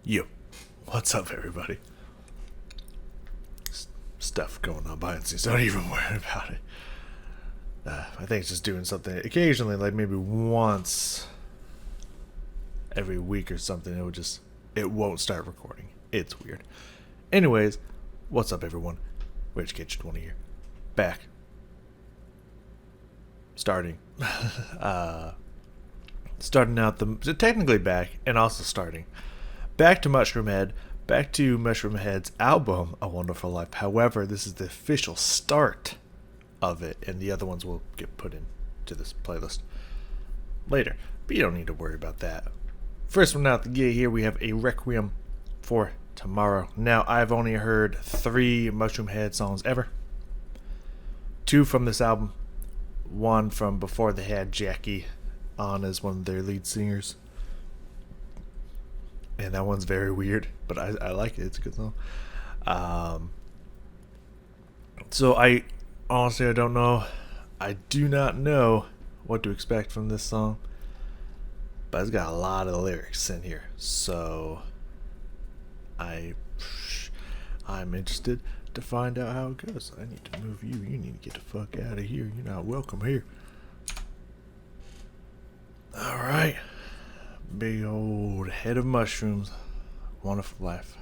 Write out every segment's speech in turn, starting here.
Yo, what's up, everybody? Stuff going on behind the scenes. Don't even worry about it. I think it's just doing something occasionally, like maybe once every week or something. It won't start recording. It's weird. Anyways, what's up, everyone? Rich Kitchen 20 here. Back. Starting. Starting out technically back and also starting. Back to Mushroomhead. Back to Mushroomhead's album, A Wonderful Life. However, this is the official start of it, and the other ones will get put into this playlist later. But you don't need to worry about that. First one out the gate here, we have a Requiem for Tomorrow. Now, I've only heard 3 Mushroomhead songs ever. 2 from this album. 1 from before they had Jackie on as one of their lead singers. And that one's very weird, but I like it. It's a good song. So I don't know. I do not know what to expect from this song, but it's got a lot of lyrics in here. So I'm interested to find out how it goes. I need to move you. You need to get the fuck out of here. You're not welcome here. All right. Big old head of mushrooms. Wonderful life.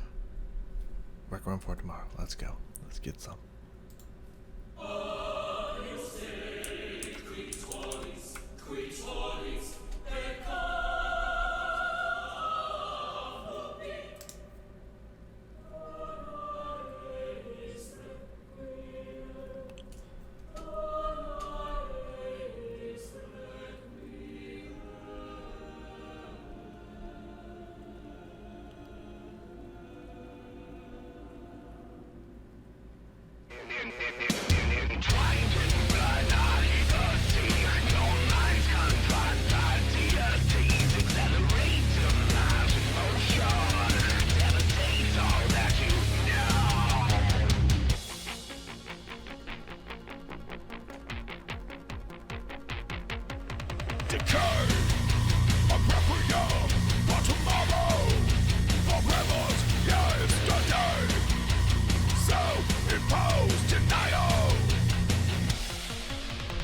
Requiem for Tomorrow. Let's go. Let's get some. Decay, a requiem for tomorrow, for rebels yesterday, self-imposed denial,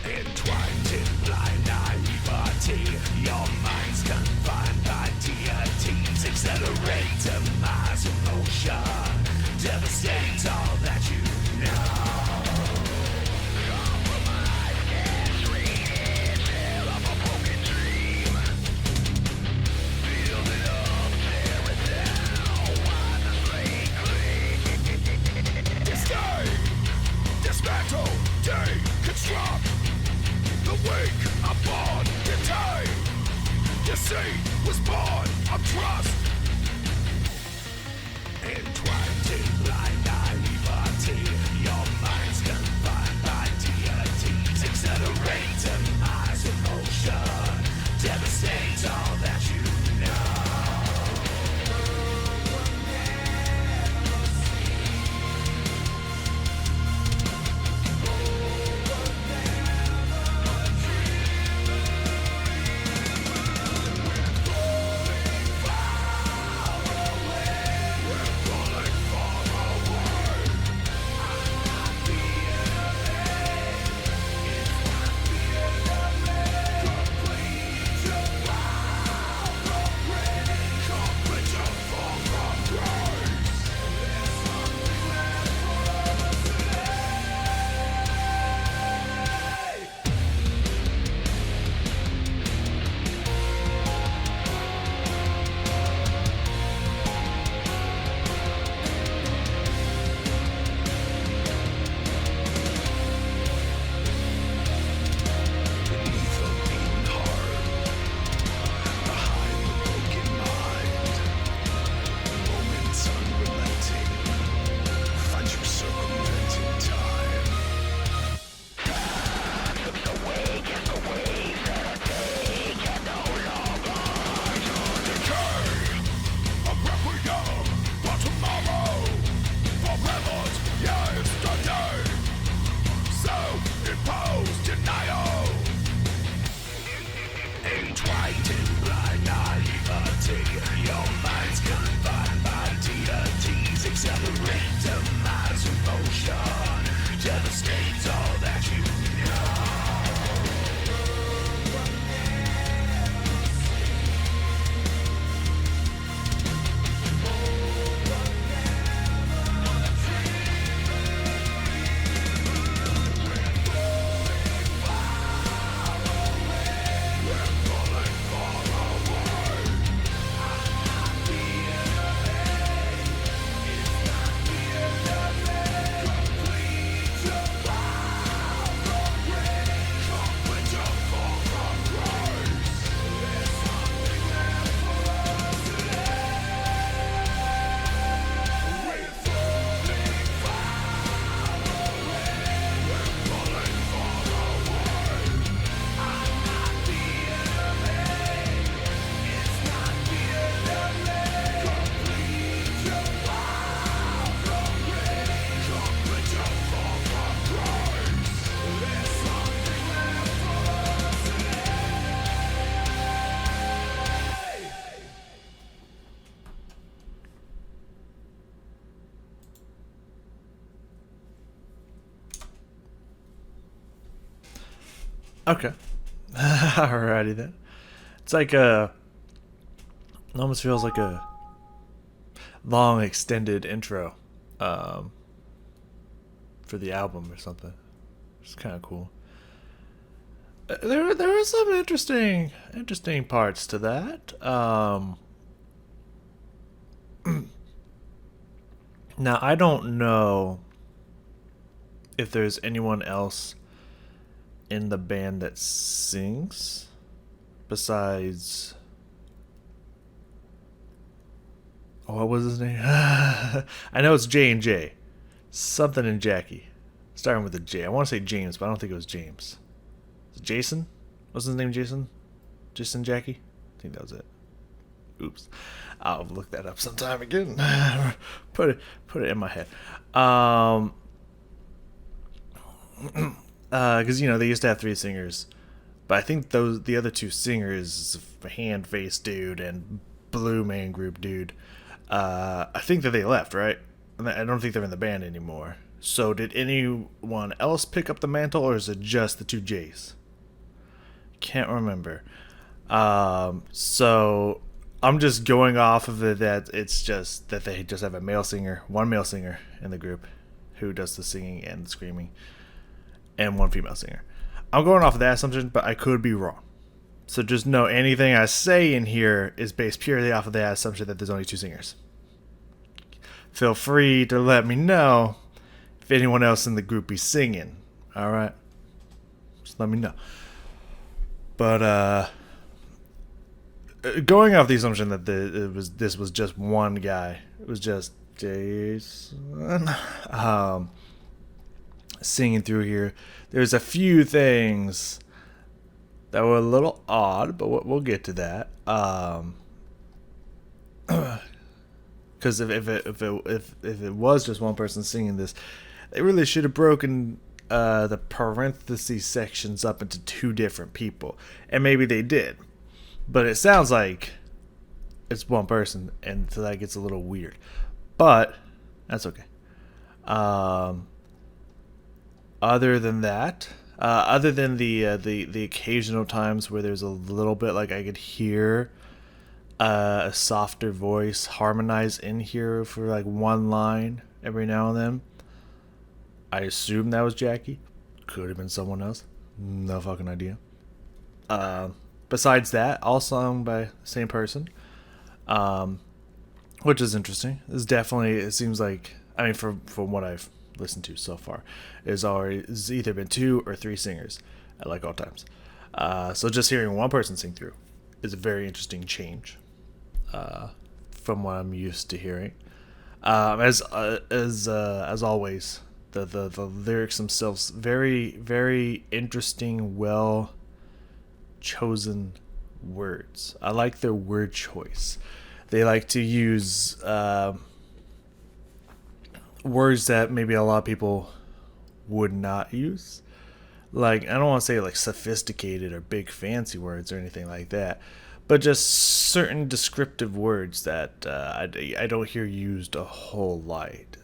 entwined in blind naivety, your mind's confined by deities, accelerate demise in motion, devastate all that you know. Dismantle, deconstruct the weak upon decay. Deceit was born of trust, entwined in blind naivety. Your mind's confined by deities. Accelerate demise in motion, devastate all that you know. Fire! Okay. Alrighty then. It's like a. It almost feels like a long extended intro, um, for the album or something. It's kind of cool. There were some interesting parts to that. Now I don't know if there's anyone else in the band that sings besides. Oh, what was his name? I know it's J and J. Something and Jackie. Starting with a J. I want to say James, but I don't think it was James. Was it Jason? Was his name Jason? Jason Jackie? I think that was it. Oops. I'll look that up sometime again. Put it in my head. Because they used to have three singers, but I think the other two singers, hand face dude and blue man group dude, I think that they left, right? I don't think they're in the band anymore. So did anyone else pick up the mantle, or is it just the two J's? Can't remember. So I'm just going off of it that it's just that they just have one male singer in the group who does the singing and the screaming, and one female singer. I'm going off of that assumption, but I could be wrong. So just know anything I say in here is based purely off of the assumption that there's only two singers. Feel free to let me know if anyone else in the group be singing. Alright? Just let me know. But going off the assumption that this was just one guy. It was just Jason singing through here. There's a few things that were a little odd, but we'll get to that. Because if it was just one person singing this, they really should have broken the parentheses sections up into two different people, and maybe they did. But it sounds like it's one person, and so that gets a little weird. But that's okay. Other than that, other than the occasional times where there's a little bit like I could hear a softer voice harmonize in here for like one line every now and then, I assume that was Jackie. Could have been someone else. No fucking idea. Besides that, all sung by the same person, which is interesting. It seems like, I mean, from what I've listened to so far, it's either been two or three singers at like all times. So just hearing one person sing through is a very interesting change from what I'm used to hearing. As always, the lyrics themselves very, very interesting, well chosen words. I like their word choice. They like to use words that maybe a lot of people would not use. Like, I don't want to say like sophisticated or big fancy words or anything like that, but just certain descriptive words that I don't hear used a whole lot.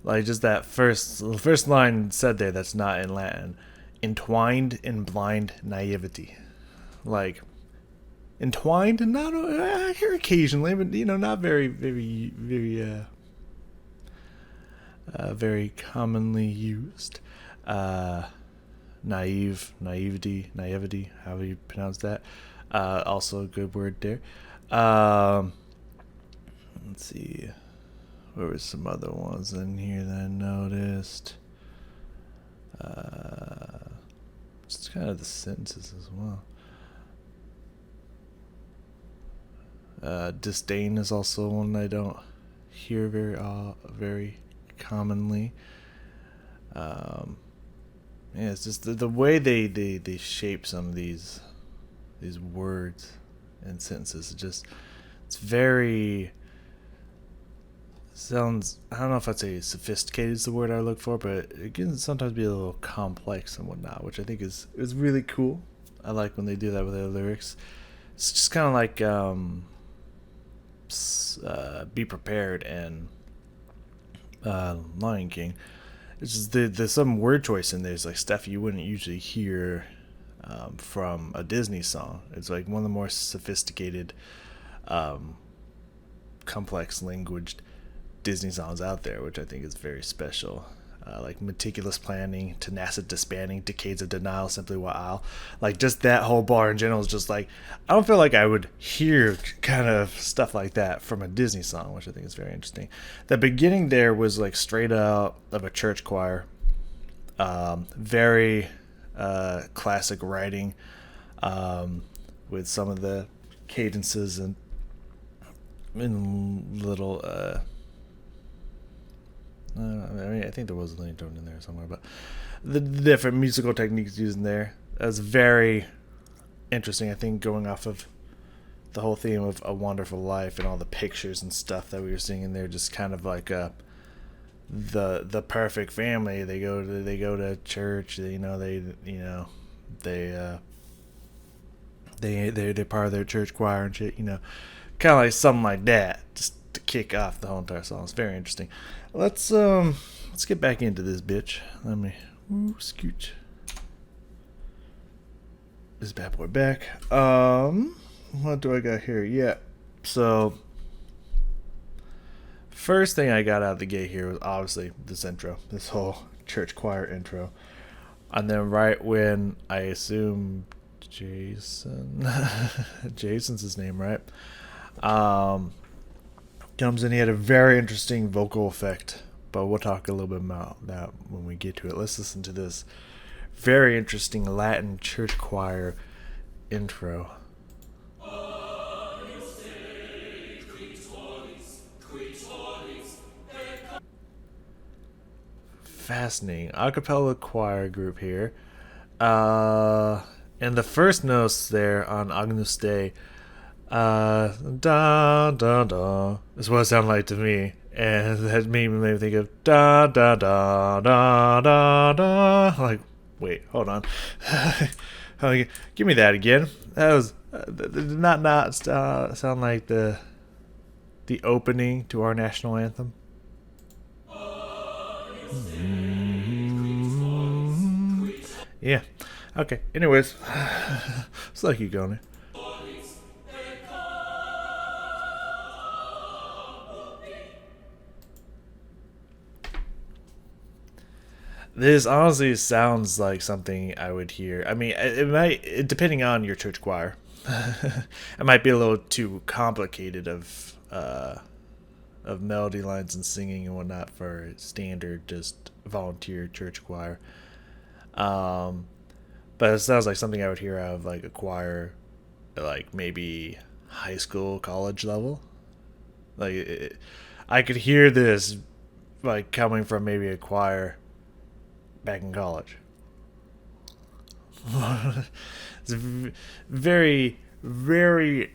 Like just that first line said there that's not in Latin. Entwined in blind naivety. Like, entwined, and not I hear occasionally, but not very, very, very, very commonly used. Naivety, how you pronounce that? Also a good word there. Let's see. There were some other ones in here that I noticed. Just kind of the sentences as well. Disdain is also one I don't hear very commonly. Yeah, it's just the way they shape some of these words and sentences. It's very sounds. I don't know if I'd say sophisticated is the word I look for, but it can sometimes be a little complex and whatnot, which I think is really cool. I like when they do that with their lyrics. It's just kind of like Be Prepared and Lion King. It's just the some word choice in there is like stuff you wouldn't usually hear from a Disney song. It's like one of the more sophisticated, um, complex language Disney songs out there, which I think is very special. Like meticulous planning, tenacity disbanding, decades of denial, simply while. Like just that whole bar in general is just like I don't feel like I would hear kind of stuff like that from a Disney song, which I think is very interesting. The beginning there was like straight out of a church choir, very classic writing, with some of the cadences and little I mean, I think there was a leading tone in there somewhere, but the different musical techniques used in there was very interesting. I think going off of the whole theme of A Wonderful Life and all the pictures and stuff that we were seeing in there, just kind of like the perfect family. They go to church. They're part of their church choir and shit. Kind of like something like that, just to kick off the whole entire song. It's very interesting. Let's get back into this bitch. Let me scoot this bad boy back. What do I got here? Yeah. So first thing I got out of the gate here was obviously this intro, this whole church choir intro, and then right when I assume Jason's his name, right? Comes in, he had a very interesting vocal effect, but we'll talk a little bit about that when we get to it. Let's listen to this very interesting Latin church choir intro. Fascinating a cappella choir group here, and the first notes there on Agnus Dei, da da da, is what it sounded like to me, and that made me think of da da da da da da. Like, wait, hold on, give me that again. That was did not sound like the opening to our national anthem. Yeah. Okay. Anyways, it's like you going. This honestly sounds like something I would hear. I mean, it might, depending on your church choir, it might be a little too complicated of melody lines and singing and whatnot for standard just volunteer church choir. But it sounds like something I would hear out of like a choir, like maybe high school, college level. I could hear this like coming from maybe a choir back in college. It's very, very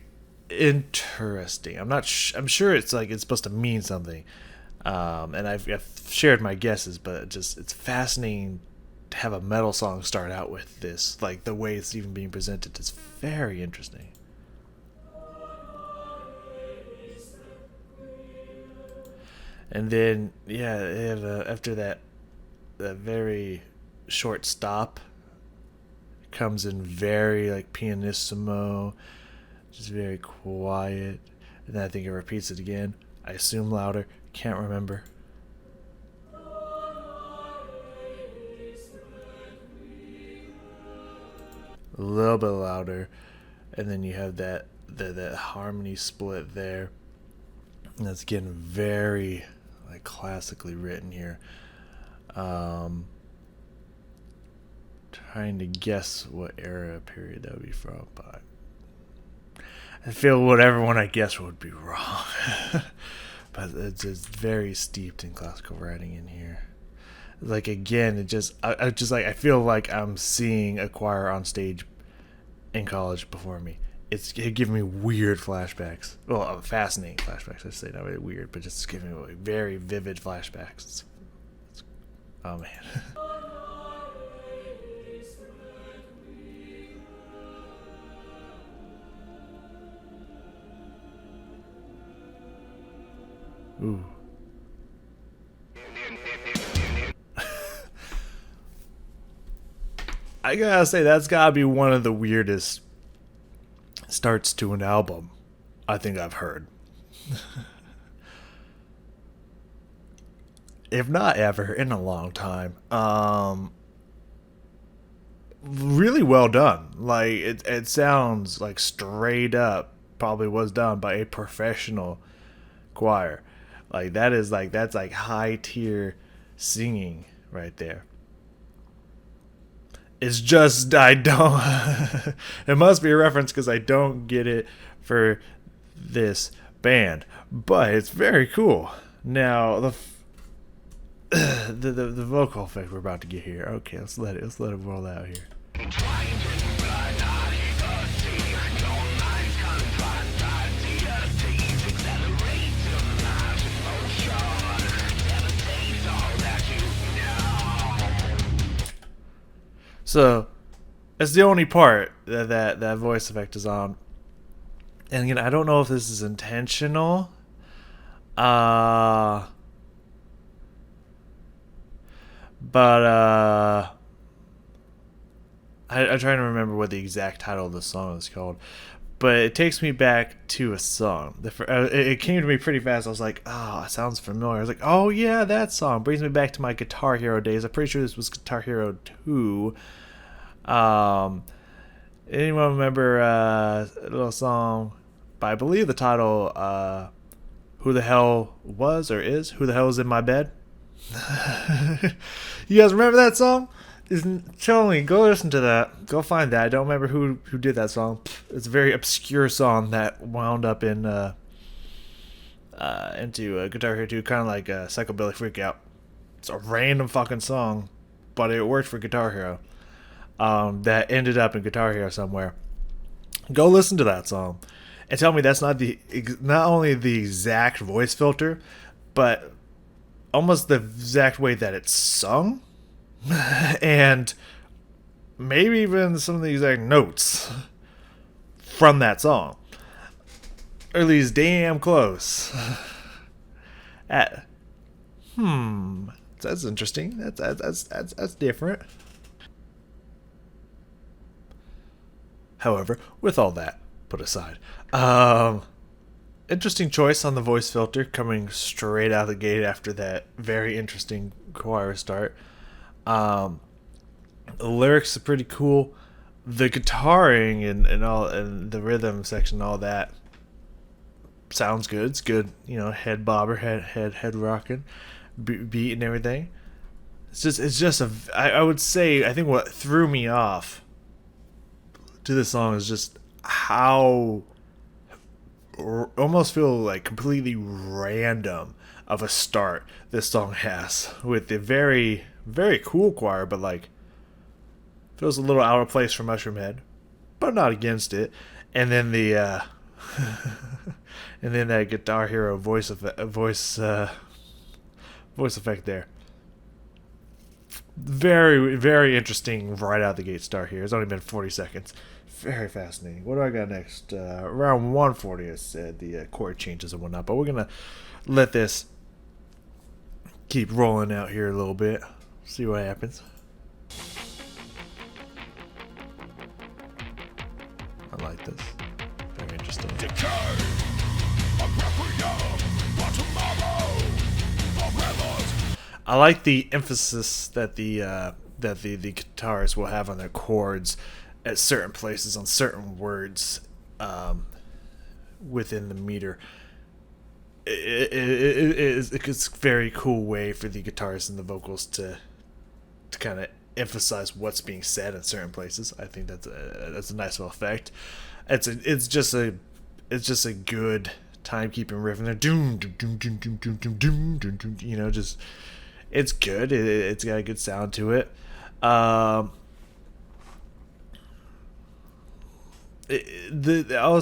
interesting. I'm sure it's like it's supposed to mean something, and I've shared my guesses, but it's fascinating to have a metal song start out with this. Like the way it's even being presented is very interesting. And then after that very short stop comes in very like pianissimo, just very quiet, and then I think it repeats it again. I assume louder, can't remember. A little bit louder, and then you have that harmony split there, and that's getting very like classically written here. Trying to guess what era period that would be from, but I feel whatever one I guess would be wrong. But it's very steeped in classical writing in here. Like again, I feel like I'm seeing a choir on stage in college before me. It giving me weird flashbacks. Well, fascinating flashbacks. I say not really weird, but just giving me like very vivid flashbacks. Oh man. Ooh. I gotta say that's gotta be one of the weirdest starts to an album I think I've heard, if not ever, in a long time. Really well done. Like it sounds like straight up probably was done by a professional choir. Like that's like high tier singing right there. It's just I don't. It must be a reference because I don't get it for this band, but it's very cool. Now the vocal effect we're about to get here. Okay, let's let it roll out here. So it's the only part that voice effect is on. And again, I don't know if this is intentional. Uh but I'm trying to remember what the exact title of the song is called. But it takes me back to a song. It came to me pretty fast. I was like, oh, it sounds familiar. I was like, oh, yeah, that song. Brings me back to my Guitar Hero days. I'm pretty sure this was Guitar Hero 2. Um, Anyone remember a little song by, I believe the title, Who the Hell Was or Is? Who the Hell Is in My Bed? You guys remember that song? Tell me, go listen to that. Go find that. I don't remember who did that song. It's a very obscure song that wound up into Guitar Hero 2, kind of like Psychobilly Freakout. It's a random fucking song, but it worked for Guitar Hero. That ended up in Guitar Hero somewhere. Go listen to that song and tell me that's not only the exact voice filter, but almost the exact way that it's sung, and maybe even some of the exact notes from that song. Or at least damn close. At, that's interesting. That's different. However, with all that put aside, interesting choice on the voice filter coming straight out of the gate after that very interesting choir start. The lyrics are pretty cool. The guitaring and all and the rhythm section, all that sounds good. It's good, head bobber, head rocking, beat and everything. It's just I would say I think what threw me off to this song is just how almost feel like completely random of a start this song has, with the very very cool choir, but like feels a little out of place for Mushroomhead, but not against it. And then the and then that Guitar Hero voice effect there. Very very interesting right out the gate start here. It's only been 40 seconds. Very fascinating. What do I got next? Around 140, I said the chord changes and whatnot, but we're gonna let this keep rolling out here a little bit. See what happens. I like this. Very interesting. I like the emphasis that the guitarists will have on their chords at certain places on certain words within the meter. It's a very cool way for the guitarists and the vocals to kind of emphasize what's being said in certain places. I think that's a nice little effect. It's just a good timekeeping riff in there. Doom doom doom doom doom doom doom doom doom doom. Just it's good. It's got a good sound to it. I'll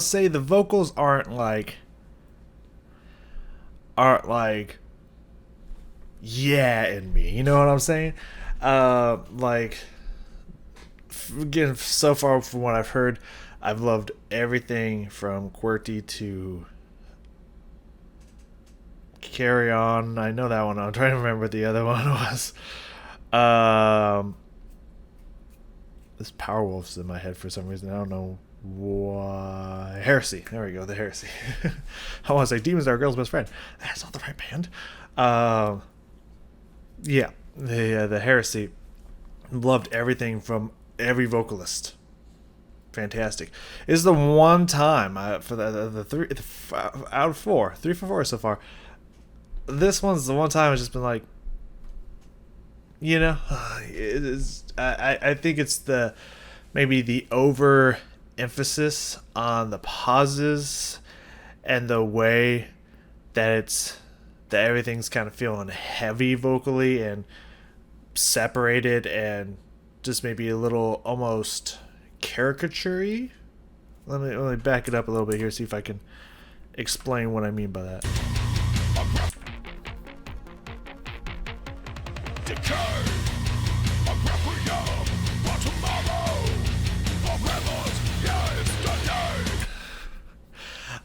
say the vocals aren't like yeah in me. You know what I'm saying? Like again, so far from what I've heard, I've loved everything from QWERTY to Carry On. I know that one. I'm trying to remember what the other one was. this Power Wolf's in my head for some reason. I don't know why. Heresy. There we go. The Heresy. I want to say Demons Are a Girl's Best Friend. That's not the right band. Yeah, the Heresy. Loved everything from every vocalist. Fantastic. This is the one time for out of 4, 3 for 4 so far. This one's the one time I've just been like, you know, it is. I think it's maybe the over emphasis on the pauses and the way that everything's kind of feeling heavy vocally and separated and just maybe a little almost caricature-y. Let me back it up a little bit here, see if I can explain what I mean by that.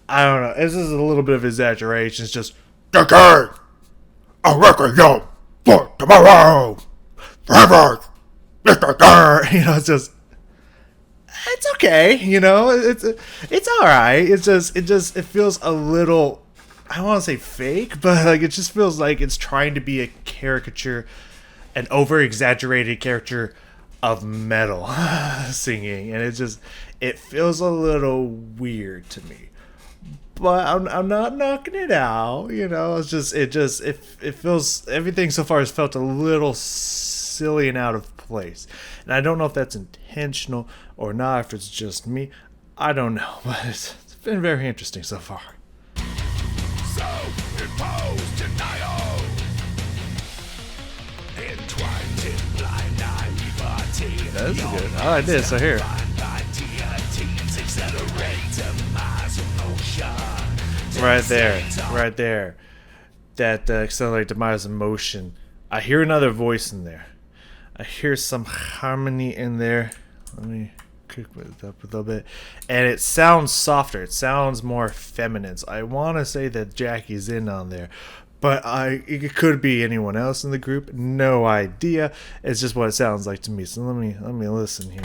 I don't know. This is a little bit of exaggeration. It's just decay, a requiem for tomorrow, forever. You know, it's okay. You know, it's all right. It feels a little. I don't want to say fake, but like it just feels like it's trying to be a caricature, an over exaggerated caricature of metal singing, and it feels a little weird to me. But I'm not knocking it out, you know. It feels, everything so far has felt a little silly and out of place, and I don't know if that's intentional or not. If it's just me, I don't know. But it's been very interesting so far. Self-imposed denial, entwined in blind naivety. That's good. I like this. I hear. Right there. That accelerate demise of motion. I hear another voice in there. I hear some harmony in there. Let me cook it up a little bit. And it sounds softer. It sounds more feminine. So I want to say that Jackie's in on there. But it could be anyone else in the group. No idea. It's just what it sounds like to me. So let me listen here.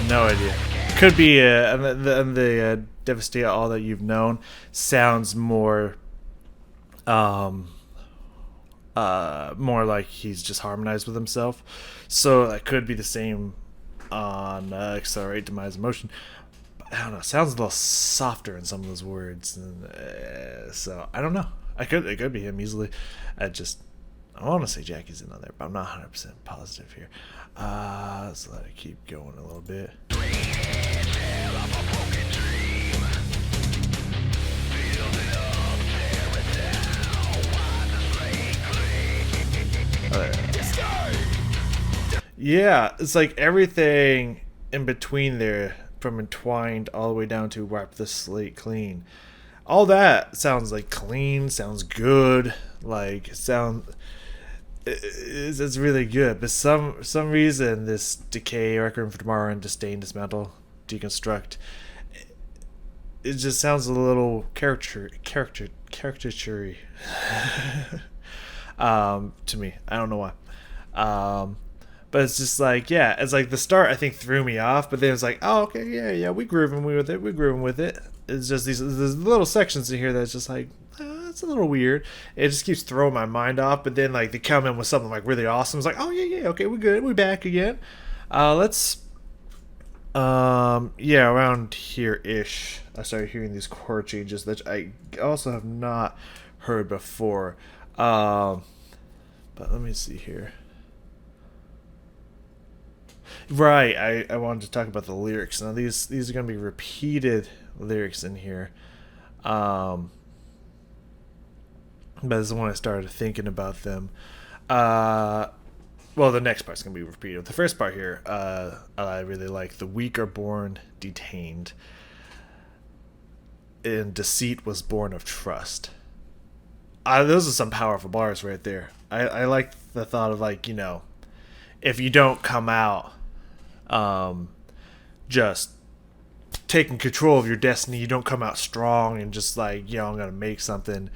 No idea. Could be the devastate all that you've known sounds more more like he's just harmonized with himself. So that could be the same on accelerate demise of motion. I don't know. It sounds a little softer in some of those words, and, so I don't know. It could be him easily. I want to say Jackie's in on there, but I'm not 100% positive here. So let it keep going a little bit. Yeah, it's like everything in between there, from entwined all the way down to wipe the slate clean. All that sounds like clean, sounds good, like it's really good. But some reason this decay, Requiem for Tomorrow, and disdain, dismantle, deconstruct, it just sounds a little caricature-y to me. I don't know why. But it's just like, yeah, it's like the start I think threw me off, but then it's like, oh, okay, yeah, we're grooving with it. It's just these little sections in here that's just like, it's a little weird. It just keeps throwing my mind off, but then like they come in with something like really awesome. It's like, oh yeah, okay, we're good, we're back again. Let's around here ish I started hearing these chord changes that I also have not heard before. But let me see here. Right, I wanted to talk about the lyrics. Now these are going to be repeated lyrics in here. But this is when I started thinking about them. Well, the next part's going to be repeated. The first part here, I really like. The weak are born detained, and deceit was born of trust. Those are some powerful bars right there. I like the thought of, like, you know, if you don't come out just taking control of your destiny. You don't come out strong and just like, yo, I'm gonna make something.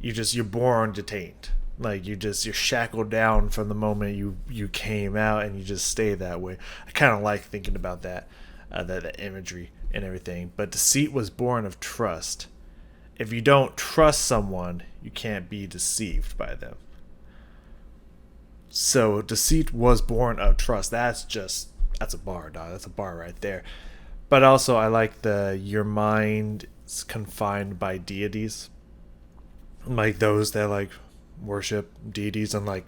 You're born detained. Like you're shackled down from the moment you came out, and you just stay that way. I kind of like thinking about that imagery and everything. But deceit was born of trust. If you don't trust someone, you can't be deceived by them. So deceit was born of trust. That's a bar, dog. That's a bar right there. But also, I like your mind is confined by deities, like those that like worship deities and like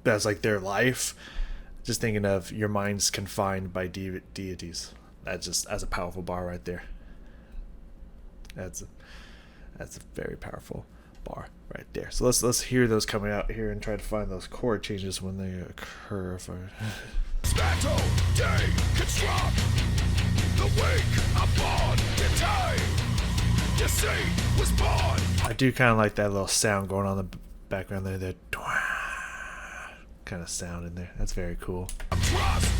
that's like their life. Just thinking of your mind's confined by deities. That's a powerful bar right there. That's a very powerful bar right there. So let's hear those coming out here and try to find those chord changes when they occur. Battle day construct the weak are born today. Deceit was born. I do kind of like that little sound going on in the background there. That kind of sound in there. That's very cool. Trust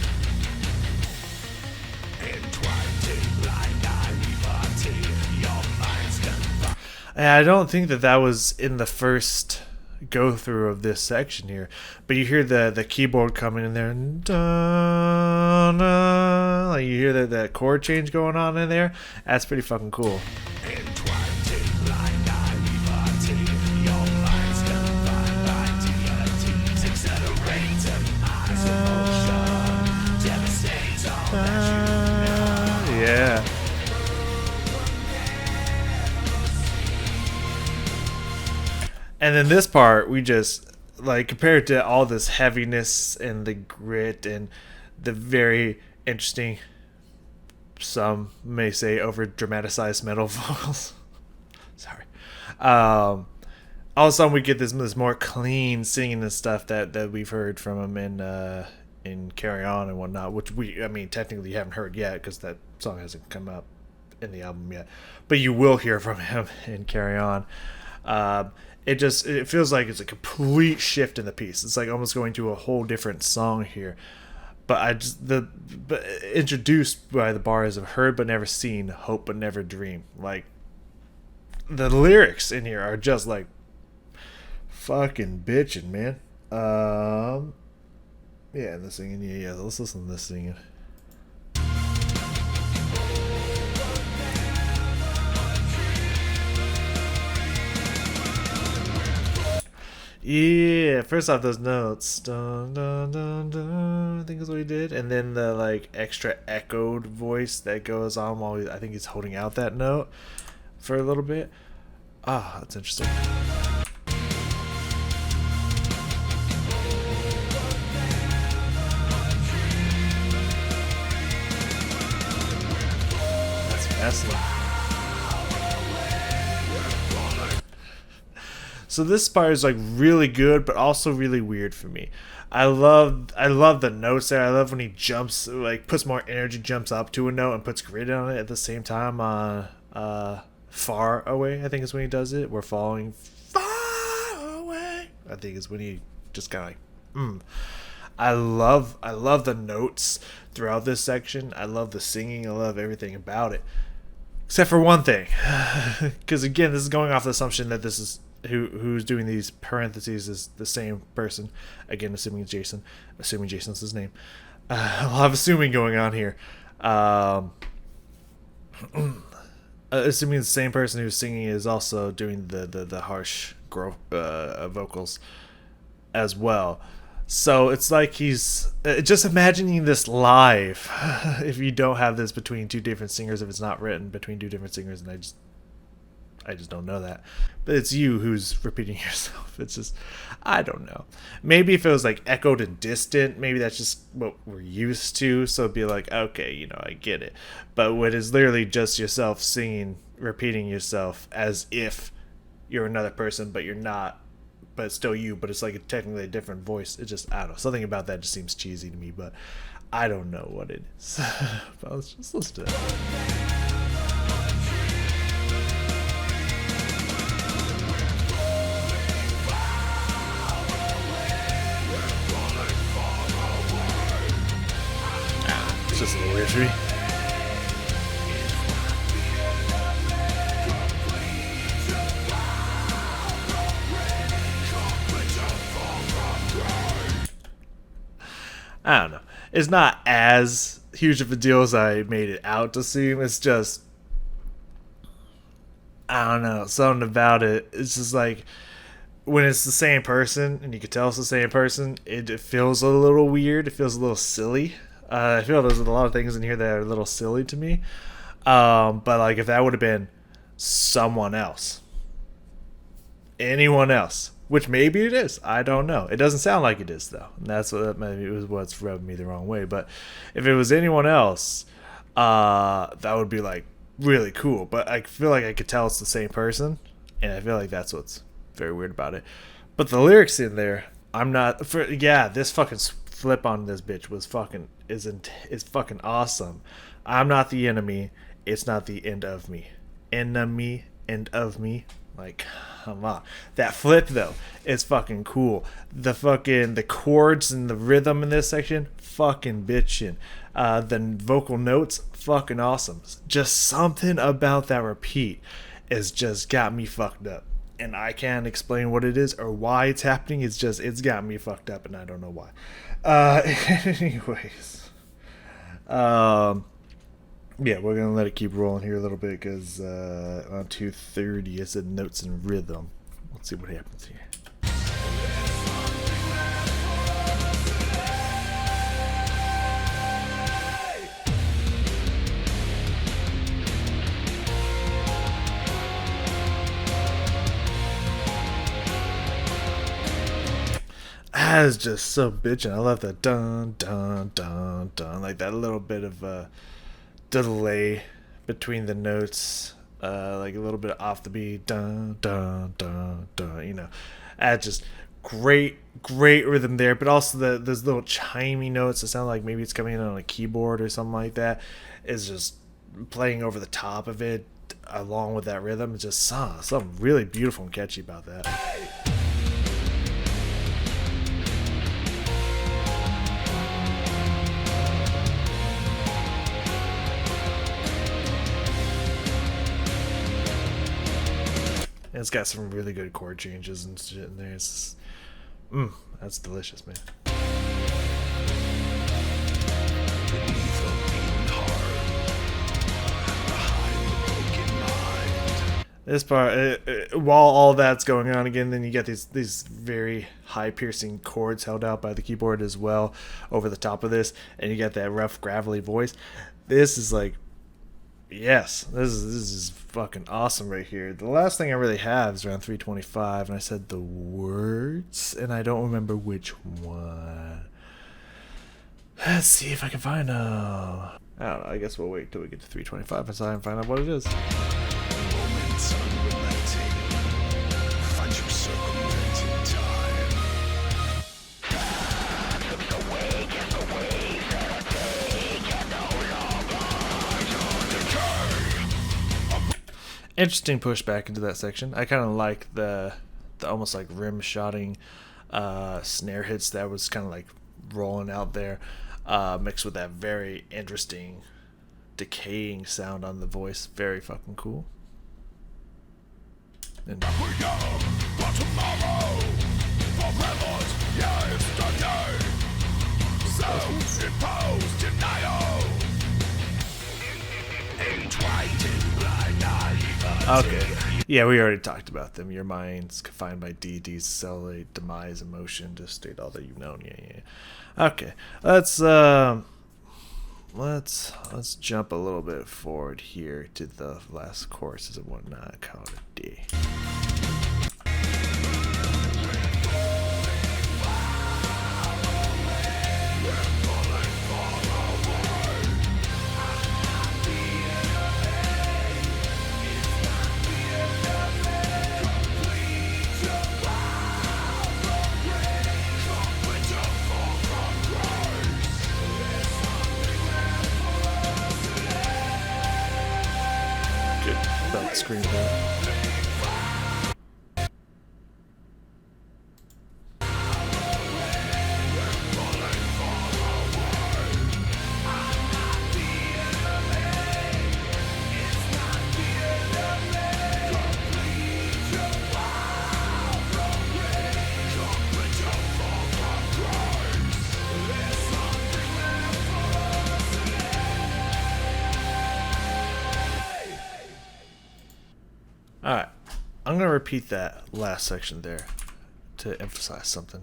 entwined blind naivety. Your mind's confined. And I don't think that was in the first go through of this section here, but you hear the keyboard coming in there, and like you hear that chord change going on in there. That's pretty fucking cool. Yeah. And then this part, we just, like, compared to all this heaviness and the grit and the very interesting, some may say over dramatized metal vocals. Sorry. All of a sudden we get this more clean singing and stuff that we've heard from him in Carry On and whatnot, which technically you haven't heard yet because that song hasn't come out in the album yet, but you will hear from him in Carry On. It feels like it's a complete shift in the piece. It's like almost going to a whole different song here. But introduced by the bars of heard but never seen, hope but never dream. Like the lyrics in here are just like fucking bitching, man. Yeah, the singing. Yeah. Let's listen to this singing. Yeah, first off, those notes, dun, dun, dun, dun, I think is what he did, and then the like extra echoed voice that goes on while I think he's holding out that note for a little bit. Ah, that's interesting. That's fascinating. So this part is like really good, but also really weird for me. I love the notes there. I love when he jumps, like puts more energy, jumps up to a note and puts grit on it at the same time. Far away, I think is when he does it. We're falling far away, I think is when he just kind of like, I love the notes throughout this section. I love the singing. I love everything about it, except for one thing, because again, this is going off the assumption that this is. Who's doing these parentheses is the same person. Again, assuming Jason's his name. A lot of assuming going on here. Assuming the same person who's singing is also doing the harsh vocals as well. So it's like he's just imagining this live. If you don't have this between two different singers, if it's not written between two different singers, and I just don't know that. But it's you who's repeating yourself. It's just, I don't know. Maybe if it was like echoed and distant, maybe that's just what we're used to. So it'd be like, okay, I get it. But when it's literally just yourself singing, repeating yourself as if you're another person, but you're not, but it's still you, but it's like technically a different voice. It just, I don't know. Something about that just seems cheesy to me, but I don't know what it is. But let's just listen to it. It's just a little weird to me. I don't know. It's not as huge of a deal as I made it out to seem. It's just, I don't know, something about it. It's just like when it's the same person and you can tell it's the same person, it feels a little weird. It feels a little silly. I feel there's a lot of things in here that are a little silly to me. But like if that would have been someone else, anyone else, which maybe it is, I don't know. It doesn't sound like it is though. And that's what maybe it was what's rubbed me the wrong way. But if it was anyone else, that would be like really cool. But I feel like I could tell it's the same person, and I feel like that's what's very weird about it. But the lyrics in there, I'm not for yeah. This fucking flip on this bitch was fucking is fucking awesome. I'm not the enemy. It's not the end of me. Enemy, end of me. Like, come on. That flip though, is fucking cool. The chords and the rhythm in this section, fucking bitchin'. The vocal notes, fucking awesome. Just something about that repeat has just got me fucked up. And I can't explain what it is or why it's happening. It's got me fucked up, and I don't know why. Anyways, yeah, we're gonna let it keep rolling here a little bit because on 2:30 it said notes and rhythm. Let's see what happens here. That is just so bitchin'. I love that dun dun dun dun, like that little bit of delay between the notes, like a little bit off the beat, dun dun dun dun. You know, just great rhythm there. But also those little chimey notes that sound like maybe it's coming in on a keyboard or something like that is just playing over the top of it, along with that rhythm. It's just something really beautiful and catchy about that. And it's got some really good chord changes and shit in there. It's just, that's delicious, man. This part, while all that's going on again, then you get these very high piercing chords held out by the keyboard as well over the top of this, and you get that rough gravelly voice. This is like, yes, this is fucking awesome right here. The last thing I really have is around 3:25, and I said the words, and I don't remember which one. Let's see if I can find I don't know. I guess we'll wait till we get to 3:25 and try and find out what it is. Moments unrelenting, find you circumventing time. Interesting pushback into that section. I kind of like the almost like rim shotting snare hits that was kind of like rolling out there, mixed with that very interesting decaying sound on the voice. Very fucking cool. And okay. Yeah, we already talked about them. Your mind's confined by decelerate, demise, emotion, just state all that you've known. Yeah. Okay. Let's jump a little bit forward here to the last courses and whatnot. Call it a day. Screen there. All right, I'm gonna repeat that last section there to emphasize something.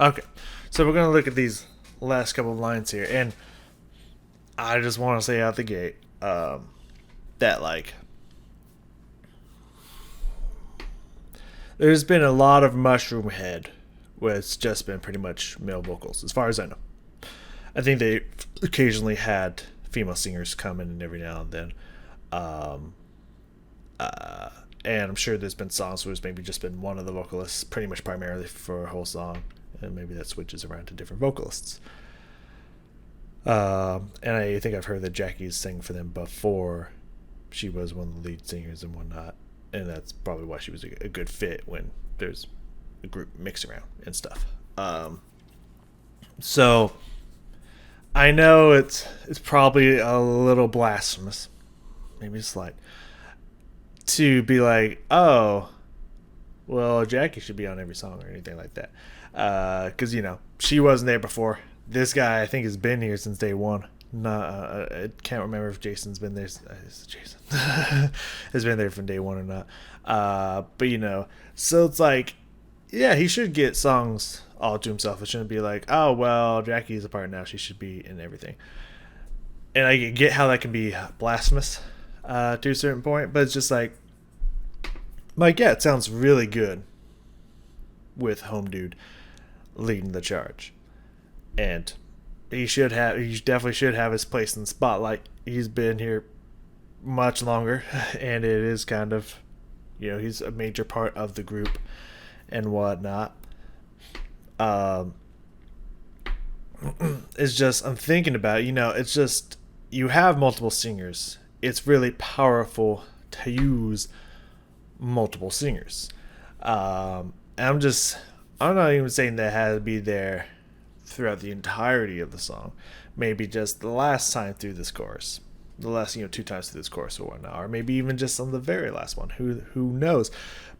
Okay, so we're gonna look at these last couple of lines here, and I just want to say out the gate that like there's been a lot of Mushroomhead where it's just been pretty much male vocals, as far as I know. I think they occasionally had female singers come in and every now and then. Um, and I'm sure there's been songs where it's maybe just been one of the vocalists pretty much primarily for a whole song, and maybe that switches around to different vocalists. And I think I've heard that Jackie's sang for them before she was one of the lead singers and whatnot, and that's probably why she was a good fit when there's a group mix around and stuff. So I know it's probably a little blasphemous, maybe slight, to be like, oh, well, Jackie should be on every song or anything like that, because she wasn't there before. This guy, I think, has been here since day one. I can't remember if Jason's been there. Jason has been there from day one or not. But so it's like, yeah, he should get songs all to himself. It shouldn't be like, oh well, Jackie's a part now, she should be in everything. And I get how that can be blasphemous to a certain point, but it's just like yeah, it sounds really good with Home Dude leading the charge, and he definitely should have his place in the spotlight. He's been here much longer, and it is kind of, he's a major part of the group and whatnot. It's just, I'm thinking about it, it's just, you have multiple singers. It's really powerful to use multiple singers. I'm not even saying that has to be there throughout the entirety of the song. Maybe just the last time through this chorus, the last 2 times through this chorus or whatnot, or maybe even just on the very last one. Who knows?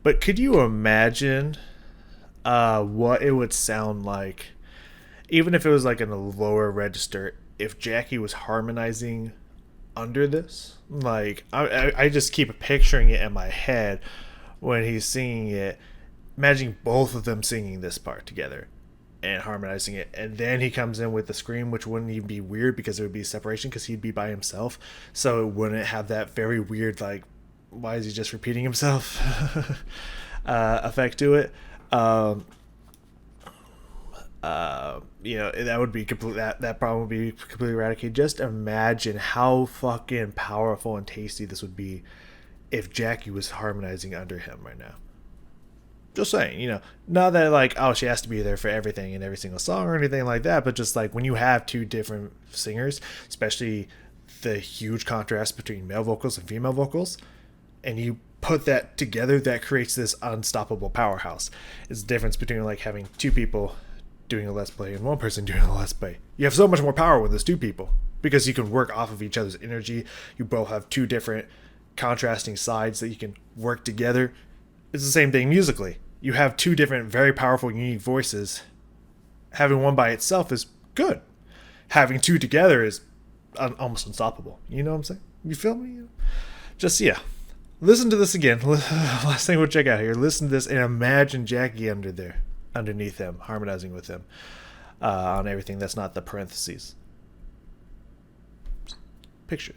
But could you imagine what it would sound like, even if it was like in a lower register, if Jackie was harmonizing under this? Like, I just keep picturing it in my head when he's singing it, imagining both of them singing this part together and harmonizing it, and then he comes in with the scream, which wouldn't even be weird because it would be separation because he'd be by himself, so it wouldn't have that very weird, like, why is he just repeating himself effect to it. That would be that problem would be completely eradicated. Just imagine how fucking powerful and tasty this would be if Jackie was harmonizing under him right now. Just saying, not that like, oh, she has to be there for everything in every single song or anything like that, but just like when you have two different singers, especially the huge contrast between male vocals and female vocals, and you put that together, that creates this unstoppable powerhouse. It's the difference between like having two people doing a Let's Play and one person doing a Let's Play. You have so much more power when there's two people because you can work off of each other's energy. You both have two different contrasting sides that you can work together. It's the same thing musically. You have two different, very powerful, unique voices. Having one by itself is good. Having two together is almost unstoppable. You know what I'm saying? You feel me? Just, yeah. Listen to this again. Last thing we'll check out here. Listen to this and imagine Jackie underneath him, harmonizing with him on everything that's not the parentheses. Picture it.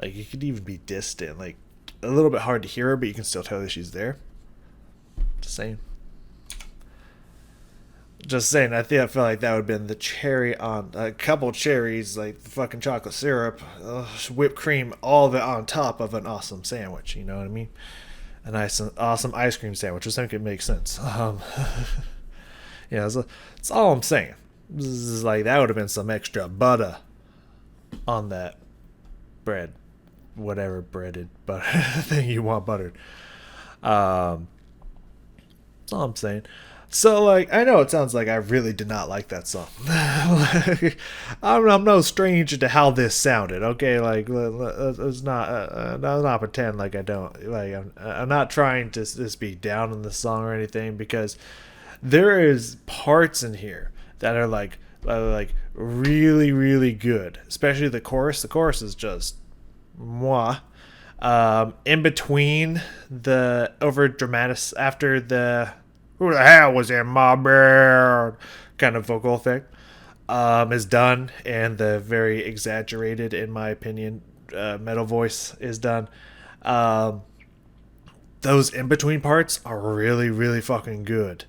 Like, you could even be distant, like a little bit hard to hear her, but you can still tell that she's there. Just saying. I feel like that would have been the cherry on a couple cherries, like the fucking chocolate syrup, whipped cream, all of it on top of an awesome sandwich. You know what I mean? A nice, awesome ice cream sandwich. Just think it makes sense. You know, that's all I'm saying. This is like, that would have been some extra butter on that bread, whatever breaded butter thing you want buttered. That's all I'm saying. So, like, I know it sounds like I really did not like that song. Like, I'm no stranger to how this sounded. Okay, like, let's not pretend like I don't. Like, I'm not trying to just be down on the song or anything, because there is parts in here that are like really, really good. Especially the chorus. The chorus is just moi. In between the over dramatic, after the "who the hell was in my bed" kind of vocal effect is done, and the very exaggerated, in my opinion, metal voice is done. Um, those in between parts are really, really fucking good.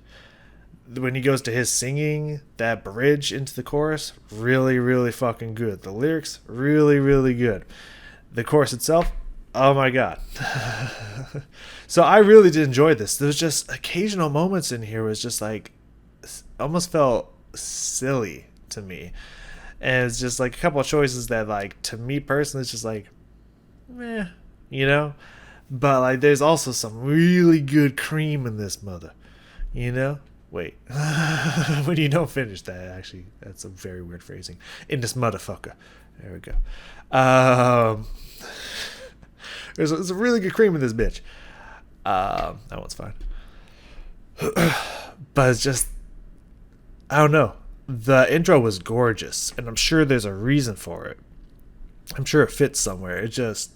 When he goes to his singing, that bridge into the chorus, really, really fucking good. The lyrics, really, really good. The chorus itself, oh my god. So I really did enjoy this. There's just occasional moments in here was just like, almost felt silly to me. And it's just like a couple of choices that, like, to me personally, it's just like, meh, you know? But like, there's also some really good cream in this mother, you know? Wait, when you don't finish that, actually, that's a very weird phrasing. In this motherfucker. There we go. There's a really good cream in this bitch. That one's fine. But it's just, I don't know. The intro was gorgeous, and I'm sure there's a reason for it. I'm sure it fits somewhere. It just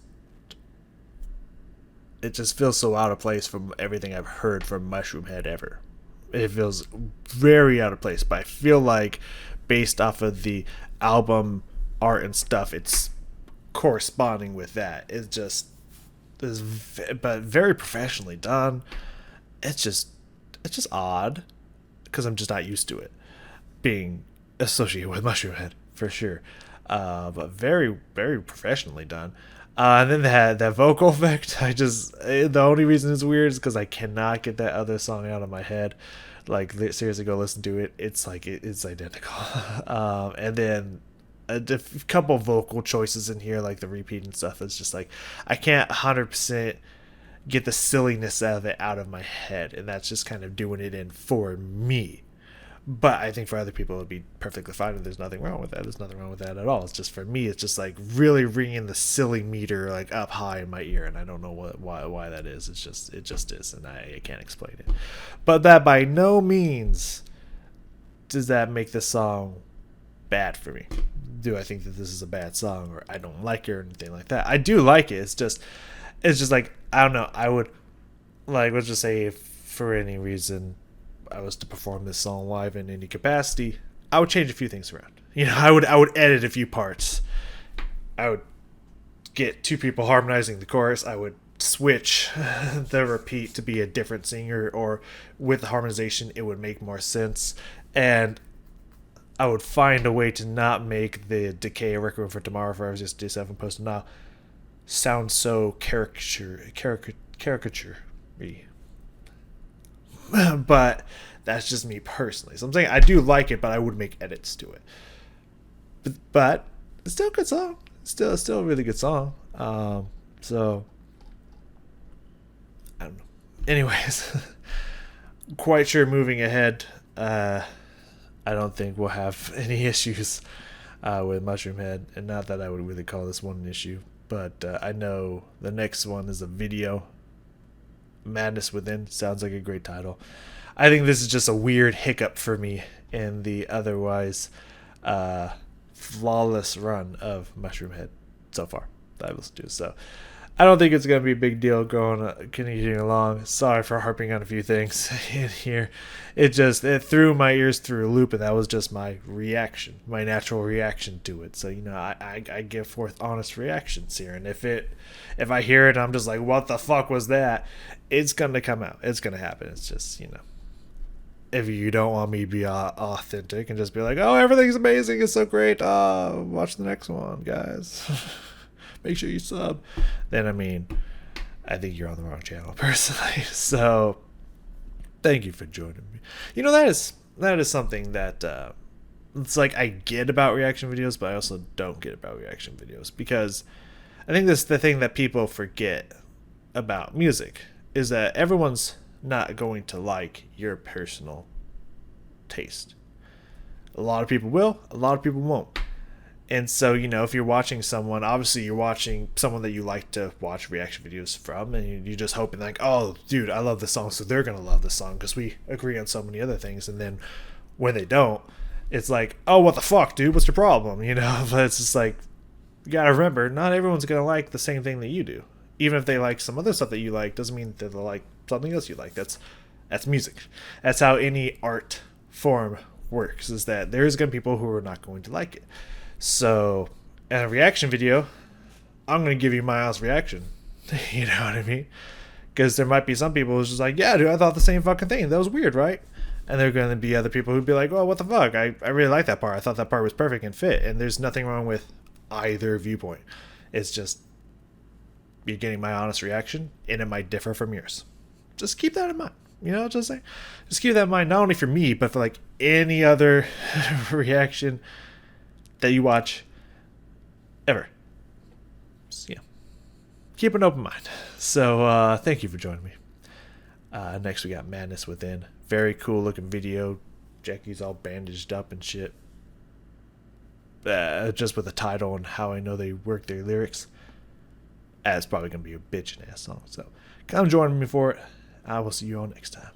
feels so out of place from everything I've heard from Mushroomhead ever. It feels very out of place, but I feel like, based off of the album art and stuff, it's corresponding with that. It's just is, but very professionally done. It's just odd, because I'm just not used to it being associated with Mushroomhead, for sure. But very, very professionally done. And then that vocal effect, the only reason it's weird is because I cannot get that other song out of my head. Like, seriously, go listen to it. It's like, it's identical. And then a couple vocal choices in here, like the repeat and stuff, is just like, I can't 100% get the silliness of it out of my head, and that's just kind of doing it in for me. But I think for other people it would be perfectly fine, and there's nothing wrong with that. There's nothing wrong with that at all. It's just, for me, it's just like really ringing the silly meter like up high in my ear, and I don't know why that is. It just is, and I can't explain it. But that by no means does that make the song bad for me. Do I think that this is a bad song, or I don't like it, or anything like that? I do like it. It's just like, I don't know. I would, like, let's just say, if for any reason I was to perform this song live in any capacity, I would change a few things around. You know, I would edit a few parts. I would get two people harmonizing the chorus. I would switch the repeat to be a different singer, or with the harmonization it would make more sense. And I would find a way to not make the Decay Requiem for Tomorrow for Hours Just D7 posted now sound so caricature-y. But that's just me personally. So I'm saying I do like it, but I would make edits to it. But it's still a good song. Still a really good song. So I don't know. Anyways, quite sure moving ahead, I don't think we'll have any issues with Mushroomhead, and not that I would really call this one an issue, but I know the next one is a video. Madness Within sounds like a great title. I think this is just a weird hiccup for me in the otherwise flawless run of Mushroomhead so far that I've listened to. So I don't think it's going to be a big deal continuing along. Sorry for harping on a few things in here. It threw my ears through a loop, and that was just my reaction, my natural reaction to it. So, you know, I give forth honest reactions here, and if I hear it, I'm just like, what the fuck was that? It's going to come out. It's going to happen. It's just, you know, if you don't want me to be authentic and just be like, oh, everything's amazing, it's so great, watch the next one, guys. Make sure you sub. Then, I mean, I think you're on the wrong channel, personally. So, thank you for joining me. You know, that is that is something that it's like I get about reaction videos, but I also don't get about reaction videos, because I think this is the thing that people forget about music, is that everyone's not going to like your personal taste. A lot of people will, a lot of people won't. And so, if you're watching someone, obviously you're watching someone that you like to watch reaction videos from, and you're just hoping, like, oh, dude, I love this song, so they're going to love this song because we agree on so many other things. And then when they don't, it's like, oh, what the fuck, dude? What's your problem? But it's just like, you got to remember, not everyone's going to like the same thing that you do. Even if they like some other stuff that you like, doesn't mean that they'll like something else you like. That's music. That's how any art form works, is that there's going to be people who are not going to like it. So, in a reaction video, I'm going to give you my honest reaction. You know what I mean? Because there might be some people who's just like, yeah, dude, I thought the same fucking thing. That was weird, right? And there are going to be other people who'd be like, oh, what the fuck? I really like that part. I thought that part was perfect and fit. And there's nothing wrong with either viewpoint. It's just, you're getting my honest reaction, and it might differ from yours. Just keep that in mind. Just keep that in mind, not only for me, but for like any other reaction that you watch ever. So, yeah. Keep an open mind. So thank you for joining me. Next we got Madness Within. Very cool looking video. Jackie's all bandaged up and shit. Just with the title and how I know they work their lyrics. It's probably going to be a bitchin' ass song. So come join me for it. I will see you all next time.